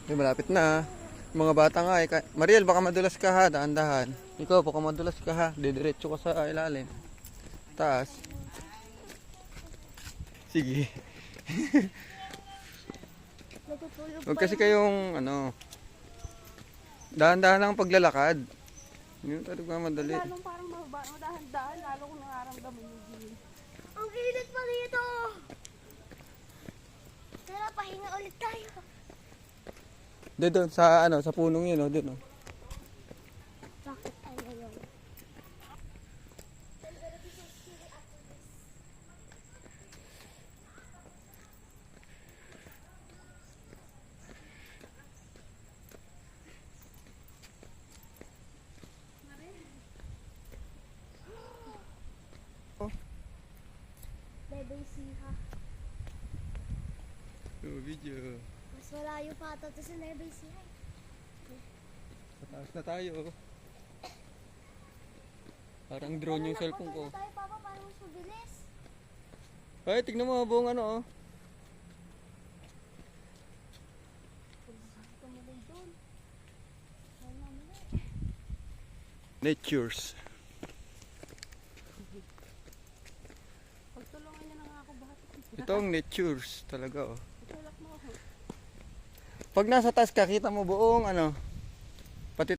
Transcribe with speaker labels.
Speaker 1: Ay, malapit na. Mga bata nga eh. Mariel, baka madulas ka ha. Dahan-dahan. Ikaw, baka madulas ka ha. Didiretso ka sa ilalim. Taas. Sige. Huwag kasi kayong ano. Dahan-dahan lang paglalakad. Yun talaga madali.
Speaker 2: Lalong parang madahan-dahan, lalo kung nararamdaman yung gilid.
Speaker 3: Ang init pa dito! Tara, pahinga ulit tayo.
Speaker 1: Doon sa ano, sa punong yun, oh, doon oh.
Speaker 3: Bakit ano yun? Bebe, siha.
Speaker 1: Oh, video.
Speaker 3: Mas malayo pa ata ito sa Nueva Ecija.
Speaker 1: Sa taas na tayo. Oh. Parang drone yung cellphone ko.
Speaker 3: Tayo, Papa, parang mas mabilis.
Speaker 1: Ay, tignan mo buong ano oh.
Speaker 3: Tumuloy doon.
Speaker 1: Natures.
Speaker 2: Pagtulungan niya na nga ako bakit.
Speaker 1: Ito ang natures talaga oh.
Speaker 2: Tulak mo ako.
Speaker 1: Pag nasa taas ka, kita mo buong ano, pati